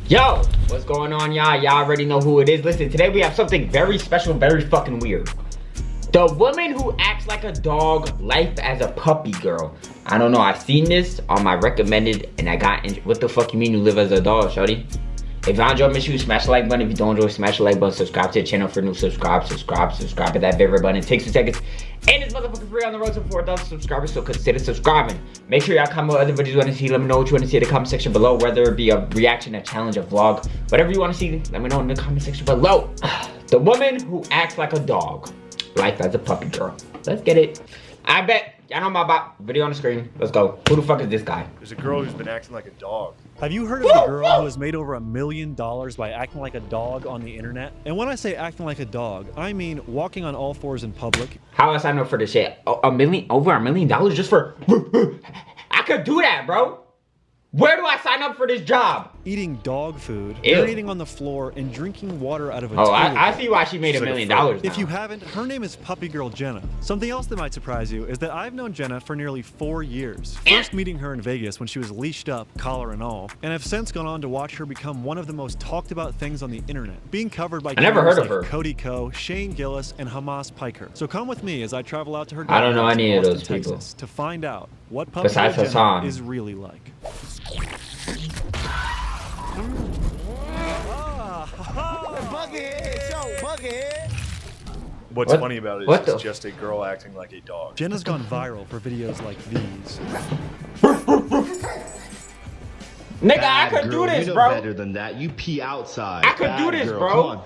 Yo, what's going on, y'all? Y'all already know who it is. Listen, today we have something very special, very fucking weird. The woman who acts like a dog, life as a puppy girl. I don't know, I seen this on my recommended and I got in. What the fuck you mean you live as a dog, shawty? If y'all enjoy, make sure you smash the like button. If you don't enjoy, smash the like button. Subscribe to the channel for new subscribe at that favorite button. It takes 2 seconds. And it's motherfucking free on the road to 4,000 subscribers, so consider subscribing. Make sure y'all comment what other videos you want to see. Let me know what you want to see in the comment section below, whether it be a reaction, a challenge, a vlog, whatever you want to see, let me know in the comment section below. The woman who acts like a dog, life as a puppy girl. Let's get it. I bet y'all know my video on the screen. Let's go. Who the fuck is this guy? There's a girl who's been acting like a dog. Have you heard of the girl who has made over $1 million by acting like a dog on the internet? And when I say acting like a dog, I mean walking on all fours in public. How I sign up for this shit? Over $1 million just for... I could do that, bro. Where do I sign up for this job? Eating dog food, Ew. urinating on the floor, and drinking water out of a toilet. I see why she made $1 million. If you haven't, her name is Puppy Girl Jenna. Something else that might surprise you is that I've known Jenna for nearly 4 years. First meeting her in Vegas when she was leashed up, collar and all, and have since gone on to watch her become one of the most talked about things on the internet, being covered by cameras like Cody Ko, Shane Gillis, and Hamas Piker. So come with me as I travel out to her I don't know any of those Texas, people to find out what Puppy Girl Jenna is really like. What's funny about it is it's just a girl acting like a dog. Jenna's gone viral for videos like these. Nigga, I could do this, bro. Better than that. You pee outside. I could do this, bro. Come on.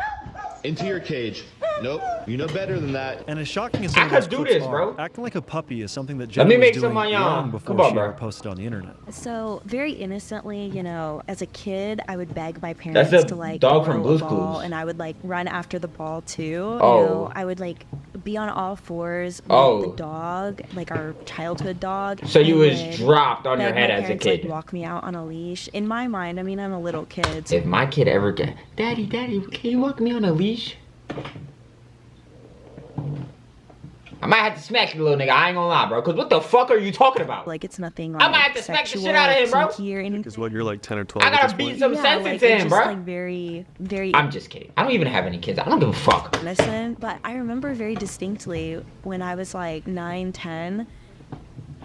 Into your cage. Nope, you know better than that. And as shocking as some of those clips are, acting like a puppy is something that Jenna was doing long before she ever posted on the internet. So very innocently, you know, as a kid, I would beg my parents to like dog from Blue's ball, and I would like run after the ball too. You know, I would like be on all fours with the dog, like our childhood dog. So you was dropped on your head as a kid. Like, walk me out on a leash. In my mind, I mean, I'm a little kid. So if my kid ever get, Daddy, can you walk me on a leash? I might have to smack you, little nigga. I ain't gonna lie, bro. Cause what the fuck are you talking about? Like it's nothing like I might have to smack the shit out of him, bro. Because what, you're like 10 or 12. I gotta beat some sense into him, bro. Like very. I'm just kidding. I don't even have any kids. I don't give a fuck. Listen, but I remember very distinctly when I was like 9, 10.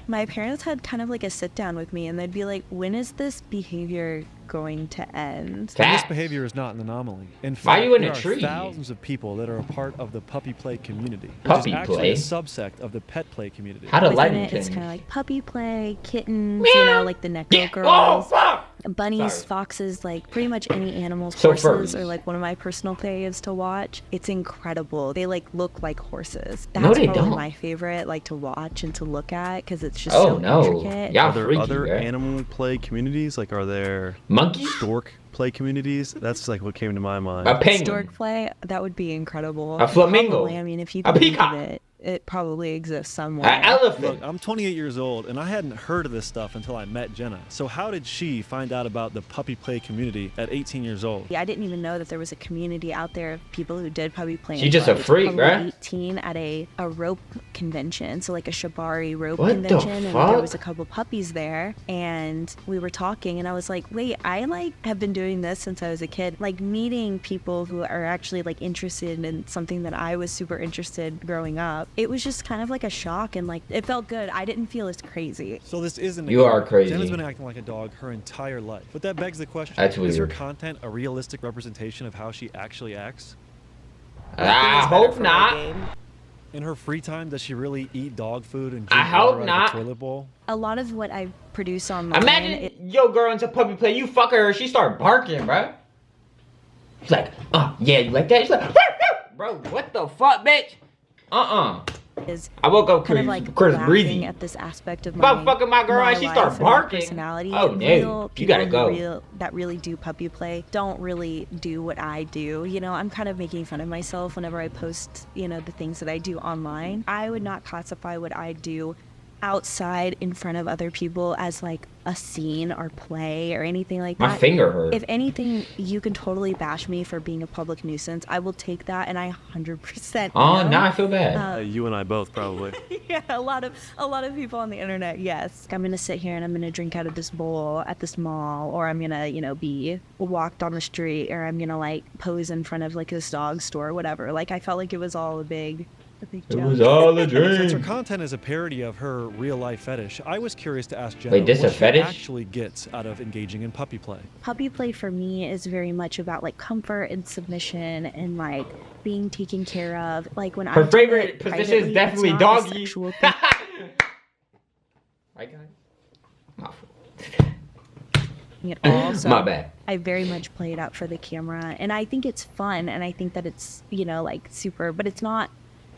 My parents had kind of like a sit down with me, and they'd be like, "When is this behavior going to end?" This behavior is not an anomaly. In fact, why are you in a there tree? Are thousands of people that are a part of the puppy play community, which puppy is actually play? a subsect of the pet play community. How to Within it, it's kind of like puppy play, kittens, Meow. you know, like the Necro Yeah. girls, Oh, fuck. bunnies, foxes, like pretty much any animals. Horses are like one of my personal faves to watch. It's incredible. They like look like horses. That's probably my favorite, like to watch and to look at, because it's just so intricate. Are there other animal play communities? Like, are there monkeys? Stork play communities? That's like what came to my mind. A penguin. Stork play, that would be incredible. A flamingo. Probably, I mean, if you can think of it, it probably exists somewhere. An elephant. Look, I'm 28 years old, and I hadn't heard of this stuff until I met Jenna. So how did she find out about the puppy play community at 18 years old? I didn't even know that there was a community out there of people who did puppy play. She's just a freak, right? 18 at a rope convention, so like a shibari rope convention, and there was a couple puppies there, and we were talking, and I was like, wait, I like have been doing this since I was a kid, like meeting people who are actually like interested in something that I was super interested growing up. It was just kind of like a shock, and like it felt good. I didn't feel as crazy. So this isn't you are crazy. Jenna's been acting like a dog her entire life, but that begs the question: is her content a realistic representation of how she actually acts? I hope not. In her free time, does she really eat dog food and drink water out of the toilet bowl? A lot of what I produce online. Imagine your girl into puppy play. You fuck her, she start barking, bro. She's like, yeah, you like that? She's like, bro, what the fuck, bitch? Is I woke up kind of like breathing at this aspect of my fucking my girl and she starts barking. Personality. Oh no, you gotta go. That really do puppy play don't really do what I do. You know, I'm kind of making fun of myself whenever I post, you know, the things that I do online. I would not classify what I do outside in front of other people as like a scene or play or anything like that. My finger hurt. If anything, you can totally bash me for being a public nuisance. I will take that, and I 100%. Oh, now I feel bad. You and I both probably. Yeah, a lot of people on the internet. Yes, I'm gonna sit here and I'm gonna drink out of this bowl at this mall, or I'm gonna, be walked on the street, or I'm gonna like pose in front of like this dog store, or whatever. Like I felt like it was all a big joke. It was all a Since her dream. content is a parody of her real life fetish, I was curious to ask Jenna Wait, this what a she fetish? actually gets out of engaging in puppy play. Puppy play for me is very much about like comfort and submission and like being taken care of. Like when Her I favorite position is definitely doggy. Right, guys? My fault. At all. So My bad. I very much play it out for the camera, and I think it's fun, and I think that it's like super, but it's not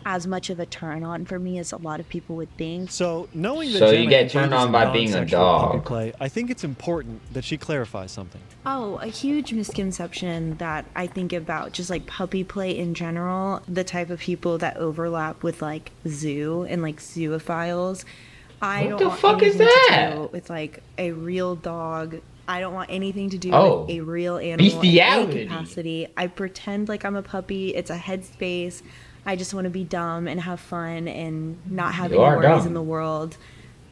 as much of a turn on for me as a lot of people would think. So knowing that So Jenna you get turned engages on in by being a non-sexual dog. puppy play, I think it's important that she clarifies something. Oh, a huge misconception that I think about just like puppy play in general, the type of people that overlap with like zoo and like zoophiles. I What don't the want fuck is anything that? to do with like a real dog. I don't want anything to do Oh, with a real animal in bestiality. any capacity. I pretend like I'm a puppy. It's a headspace. I just want to be dumb and have fun and not have You any are worries dumb. in the world.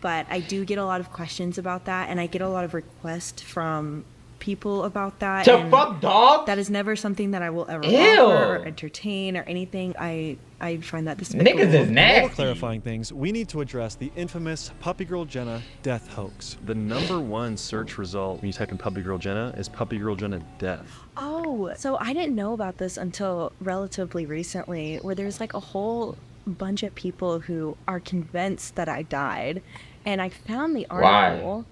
But I do get a lot of questions about that, and I get a lot of requests from people about that. To and fuck dog? that is never something that I will ever Ew. offer or entertain or anything. I find that despicable. Niggas is While we're nasty. clarifying things, we need to address the infamous Puppy Girl Jenna death hoax. The #1 search result when you type in Puppy Girl Jenna is Puppy Girl Jenna death. Oh, so I didn't know about this until relatively recently, where there's like a whole bunch of people who are convinced that I died. And I found the Why? article,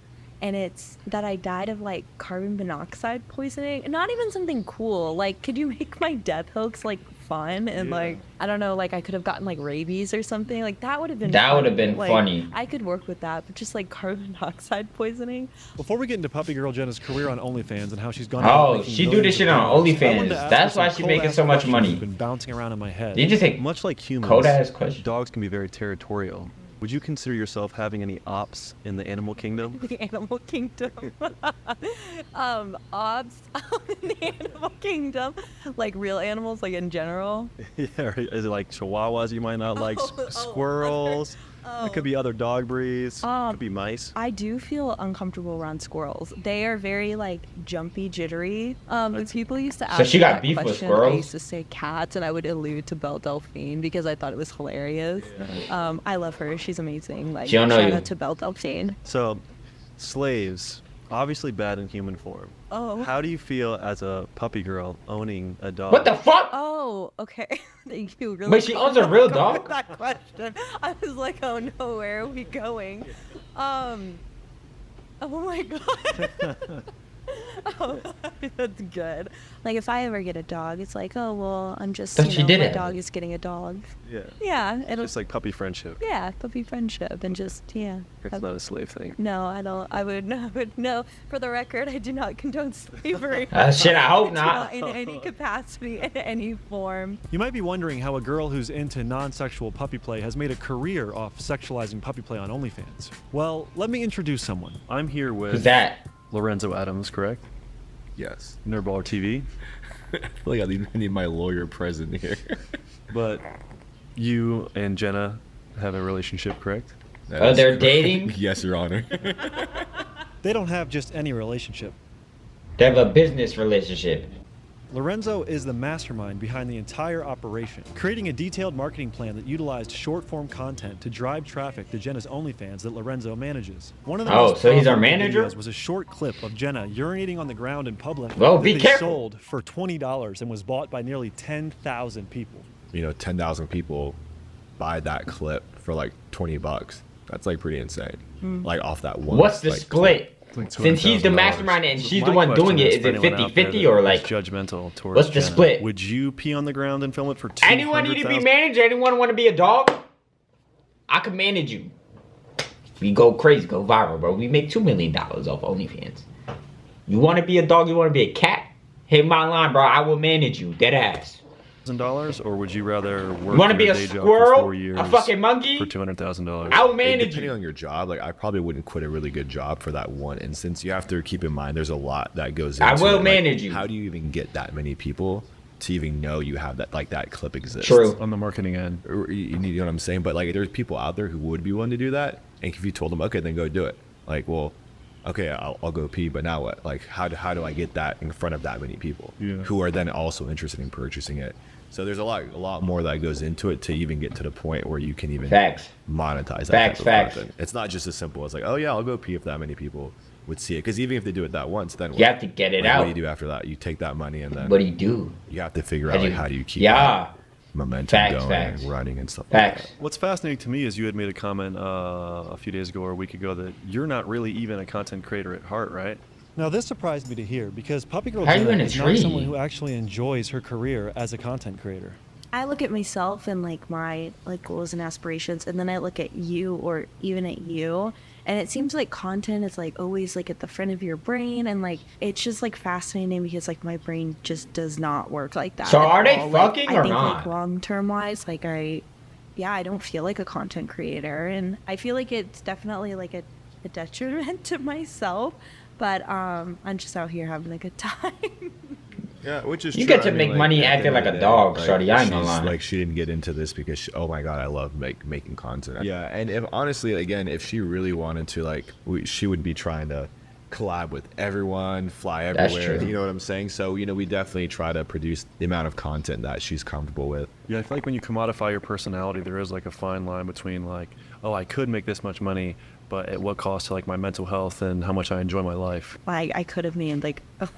and it's that I died of like carbon monoxide poisoning. Not even something cool. Like, could you make my death hoax like fun and like, I don't know, like I could have gotten like rabies or something. Like that would have been That would have funny. been Like, funny. I could work with that, but just like carbon monoxide poisoning. Before we get into Puppy Girl Jenna's career on OnlyFans and how she's gone Oh, about making she do millions this shit of on dollars, I OnlyFans. wanted to ask That's her why some she making cold-ass so much questions money. that's been bouncing around in my head. Did you just say Much like humans, cold ass question? dogs can be very territorial. Would you consider yourself having any ops in the animal kingdom? The animal kingdom. Obs in the animal kingdom. Like real animals, like in general. Yeah, or is it like chihuahuas you might not like? Oh, Squirrels? It could be other dog breeds. Could be mice. I do feel uncomfortable around squirrels. They are very like jumpy, jittery. If people used to ask she me got that beef with question, squirrels? I used to say cats, and I would allude to Belle Delphine because I thought it was hilarious. I love her. She's amazing. Like She don't know shout you. out to Belle Delphine. So, slaves, obviously bad in human form. Oh. How do you feel as a puppy girl owning a dog? What the fuck? Oh, okay. Thank you. Really Wait, she owns a real with dog? that question. I was like, oh no, where are we going? Oh my god. Oh, that's good. Like if I ever get a dog, it's like, oh well, I'm just Thought she did my it. dog is getting a dog. Yeah. Yeah, it'll Just like puppy friendship. yeah, puppy friendship and just yeah. It's not a slave thing. No, I don't. I would no. For the record, I do not condone slavery. Shit, I hope Do not. in any capacity, in any form. You might be wondering how a girl who's into non-sexual puppy play has made a career off sexualizing puppy play on OnlyFans. Well, let me introduce someone. I'm here with Who's that? Lorenzo Adams, correct? Yes. Nerdballer TV. I feel like I need my lawyer present here. But you and Jenna have a relationship, correct? Oh, they're dating? Yes, Your Honor. They don't have just any relationship. They have a business relationship. Lorenzo is the mastermind behind the entire operation, creating a detailed marketing plan that utilized short-form content to drive traffic to Jenna's OnlyFans that Lorenzo manages. One of the Oh, most so he's our profitable manager? videos was a short clip of Jenna urinating on the ground in public. Well, that be they careful. sold for $20 and was bought by nearly 10,000 people. 10,000 people buy that clip for like $20. That's like pretty insane. Like off that one. What's the like, split? like Since he's the $200,000. mastermind and she's the My one doing question it, is for it anyone out there 50-50 that or is like judgmental towards what's the Jenna, split? Would you pee on the ground and film it for 200,000? anyone need to be managed? Anyone want to be a dog? I can manage you. We go crazy, go viral, bro. We make $2 million off OnlyFans. You want to be a dog? You want to be a cat? Hit my line, bro. I will manage you. Dead ass. $1,000, or would you rather work Want to your be a day job for squirrel? 4 years A fucking monkey? for $200,000? I'll manage Depending you. on your job, like I probably wouldn't quit a really good job for that one instance. You have to keep in mind there's a lot that goes into I will it. manage like, you. How do you even get that many people to even know you have that, like that clip exists? True. On the marketing end. You know what I'm saying? But like there's people out there who would be willing to do that, and if you told them, okay, then go do it. Like, well, okay, I'll go pee, but now what? Like, how do I get that in front of that many people who are then also interested in purchasing it? So there's a lot more that goes into it to even get to the point where you can even monetize that. Facts. It's not just as simple as like, oh yeah, I'll go pee if that many people would see it. Because even if they do it that once, then You have to get it out. What do you do after that? You take that money and then What do you do? You have to figure out like how do you keep momentum going and running and stuff like that. What's fascinating to me is you had made a comment a few days ago or a week ago that you're not really even a content creator at heart, right? Now, this surprised me to hear because Puppy Girl How are you Jenna in a is tree? not someone who actually enjoys her career as a content creator. I look at myself and like my like goals and aspirations, and then I look at you or even at you, and it seems like content is like always like at the front of your brain, and like it's just like fascinating because like my brain just does not work like that. So at are they all. fucking like, or I think not? like long term wise, like I don't feel like a content creator, and I feel like it's definitely like a detriment to myself. But I'm just out here having a good time. Yeah, which is You true. get to make like, money at the acting end like of a the dog, day, shorty, I ain't gonna she's- lie. Like she didn't get into this because oh my god, I love making content. Yeah, and if honestly, again, if she really wanted to, like, she would be trying to collab with everyone, fly That's everywhere. true. You know what I'm saying? So we definitely try to produce the amount of content that she's comfortable with. Yeah, I feel like when you commodify your personality, there is like a fine line between like, oh, I could make this much money, but at what cost to like my mental health and how much I enjoy my life. I could have made like a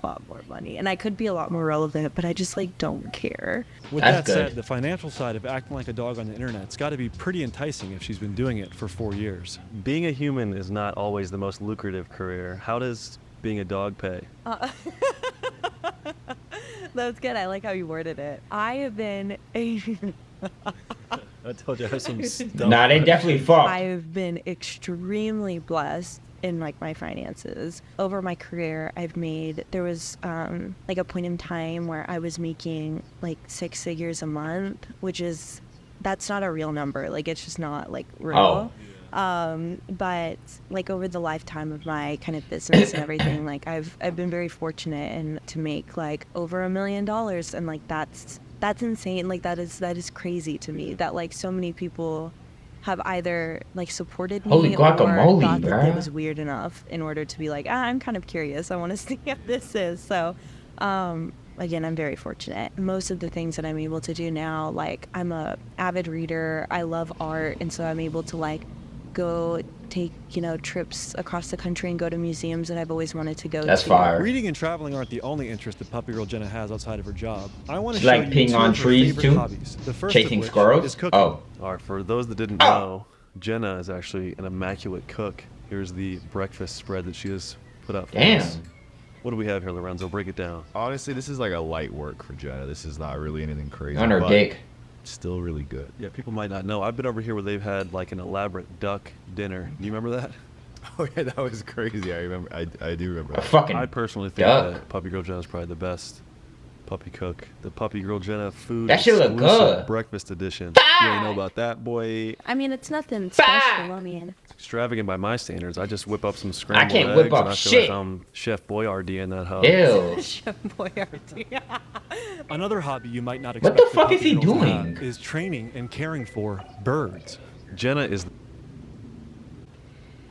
lot more money, and I could be a lot more relevant, but I just like don't care. With That's that said, good. the financial side of acting like a dog on the internet's got to be pretty enticing if she's been doing it for 4 years. Being a human is not always the most lucrative career. How does being a dog pay? That's good. I like how you worded it. I have been I told you I have some stuff. Nah, they definitely fucked. I've been extremely blessed in like my finances over my career. There was like a point in time where I was making like 6 figures a month, that's not a real number. Like it's just not like real. But like over the lifetime of my kind of business and everything, like I've been very fortunate and to make like over $1 million, and like that's insane. Like that is crazy to me that like so many people have either like supported me Holy or guacamole, thought that bruh. it was weird enough in order to be like, I'm kind of curious, I want to see if this is. So again, I'm very fortunate. Most of the things that I'm able to do now, like I'm a avid reader, I love art, and so I'm able to like go take trips across the country and go to museums that I've always wanted to go That's to. fire. Reading and traveling aren't the only interest that Puppy Girl Jenna has outside of her job. I want to She show like you peeing 2 on of her trees, favorite too? hobbies. The first Chasing of which squirrels? is cooking. Oh. All right, for those that didn't know, Jenna is actually an immaculate cook. Here's the breakfast spread that she has put up for Damn. us. What do we have here, Lorenzo? Break it down. Honestly, this is like a light work for Jenna. This is not really anything crazy. On her but dick. Still really good. Yeah, people might not know. I've been over here where they've had like an elaborate duck dinner. Do you remember that? Oh yeah, that was crazy. I remember. I do remember. A That. fucking I personally think duck. that Puppy Girl Jenna is probably the best puppy cook. The Puppy Girl Jenna food That shit look exclusive good. breakfast edition. You ain't know about that, boy. I mean, it's nothing special. I mean, Extravagant by my standards. I just whip up some scrambled can't eggs, whip up and I feel shit. like I'm Chef Boyardee in that hub. Ew. Chef Boyardee. Another hobby you might not What expect the the fuck is Puppy he Girl to have doing? is training and caring for birds. Jenna is the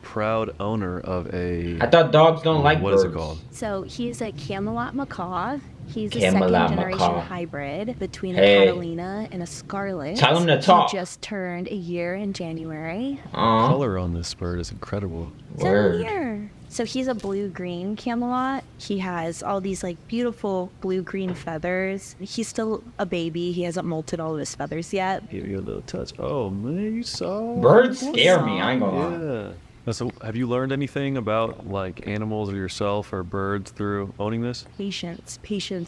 proud owner of a. I thought dogs don't like what birds. is it called? So he's a Camelot macaw. He's a Camelot second generation macaw. hybrid between Hey. a Catalina and a Scarlet. Tell him to talk. He just turned a year in January. Aw. Color on this bird is incredible. It's Word. a year. So he's a blue-green Camelot. He has all these like beautiful blue-green feathers. He's still a baby. He hasn't molted all of his feathers yet. Give you a little touch. Oh man, you saw. Birds scare me, I ain't gonna lie. Yeah. So, have you learned anything about like animals or yourself or birds through owning this? Patience.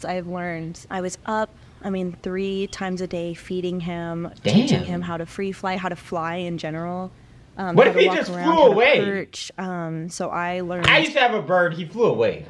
I've learned. I was up, 3 times a day feeding him, teaching Damn. him how to free fly, how to fly in general. What how if to he walk just around, flew how to away? perch. So I learned. I used to have a bird. He flew away.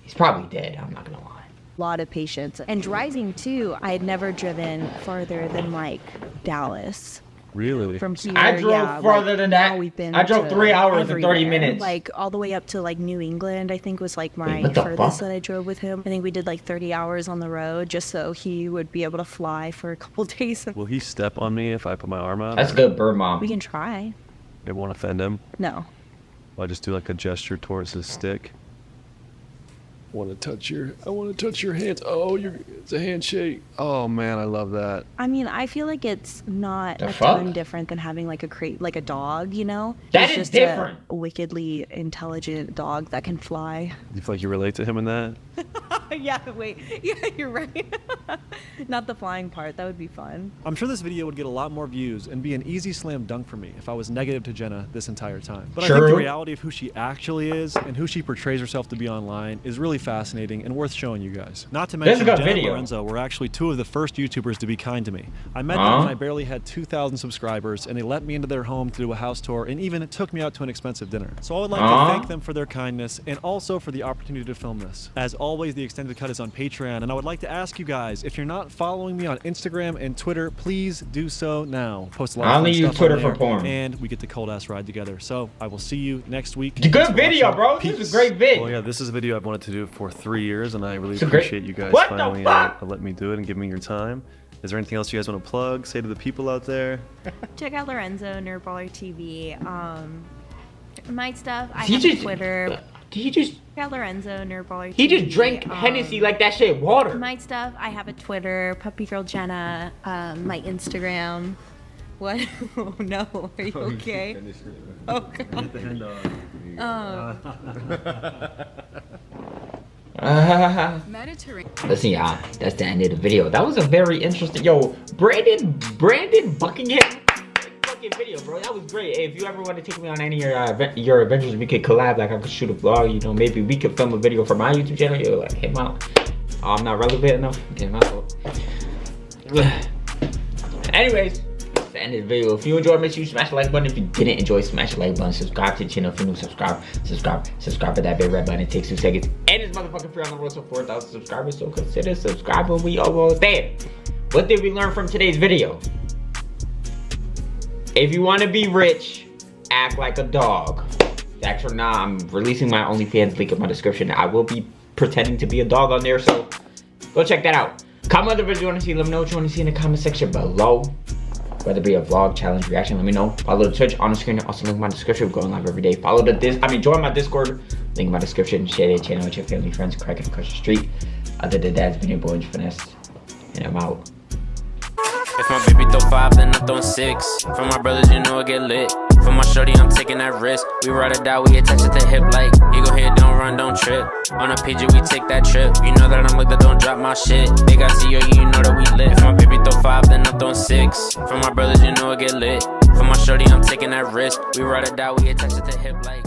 He's probably dead. I'm not gonna lie. lot of patience. And driving too, I had never driven farther than like Dallas. Really? From here, I drove farther than that. We've been I drove 3 hours and 30 everywhere. minutes. Like all the way up to like New England, I think was like my what the furthest fuck? that I drove with him. I think we did like 30 hours on the road just so he would be able to fly for a couple days. Will he step on me if I put my arm out? That's good, bird mom. We can try. It won't offend him. No. I'll just do like a gesture towards his stick. I want to touch your hands. Oh, it's a handshake. Oh man, I love that. I mean, I feel like it's not The a fuck? ton different than having like a dog, you know? That He's is just different. A wickedly intelligent dog that can fly. Do you feel like you relate to him in that? Yeah, wait. Yeah, you're right. Not the flying part. That would be fun. I'm sure this video would get a lot more views and be an easy slam dunk for me if I was negative to Jenna this entire time. But I think the True. reality of who she actually is and who she portrays herself to be online is really fascinating and worth showing you guys. Not to This is a mention, good Jenna and video. Lorenzo were actually two of the first YouTubers to be kind to me. I met them when I barely had 2,000 subscribers, and they let me into their home to do a house tour and even took me out to an expensive dinner. So I would like to thank them for their kindness and also for the opportunity to film this. As always, the extended cut is on Patreon, and I would like to ask you guys, if you're not following me on Instagram and Twitter, please do so now. Post a lot I of only fun use stuff Twitter on for there, porn. and we get the cold ass ride together. So I will see you next week. It's a Thanks good for video, watching. bro. This is Peace. a great vid. Well, yeah, this is a video I've wanted to do for 3 years, and I really It's a great- appreciate you guys What the finally fuck? let me do it and give me your time. Is there anything else you guys want to plug? Say to the people out there. Check out Lorenzo, Nerdballer TV. My stuff, I He have just- Twitter. He just Check out Lorenzo, Nerdballer TV. he just drank Hennessy like that shit water. My stuff, I have a Twitter, Puppy Girl Jenna, my Instagram. What? Oh no, are you okay? Oh god. Listen, y'all, that's the end of the video. That was a very interesting. Yo, Brandon Buckingham. Fucking video, bro. That was great. Hey, if you ever want to take me on any of your adventures, we could collab. Like I could shoot a vlog. You know, maybe we could film a video for my YouTube channel. Yo, like hit him out. Oh, I'm not relevant enough. Hit him out. Anyways. The end of the video. If you enjoyed, make sure you smash the like button. If you didn't enjoy, smash the like button. Subscribe to the channel if you're new. Subscribe to that big red button. It takes 2 seconds. And it's motherfucking free on the road to 4,000 subscribers. So consider subscribing. We almost there. What did we learn from today's video? If you want to be rich, act like a dog. Actually, nah, I'm releasing my OnlyFans link in my description. I will be pretending to be a dog on there, so go check that out. Comment other videos you want to see. Let me know what you want to see in the comment section below. Whether it be a vlog, challenge, reaction, let me know. Follow the Twitch on the screen. Also link in my description. We're going live every day. Follow join my Discord. Link in my description. Share the channel with your family, friends, cracking across the street. Other than that, it's been your boy, Angel Finesse. And I'm out. If my baby throw 5, then I'm throwing 6. For my brothers, you know I get lit. For my shorty, I'm taking that risk. We ride or die, we attach it to hip like you go ahead, don't run, don't trip. On a PG, we take that trip. You know that I'm like that, don't drop my shit. Big I see you, you know that we lit. If my baby throw 5, then I'm throwing 6. For my brothers, you know I get lit. For my shorty, I'm taking that risk. We ride or die, we attach it to hip like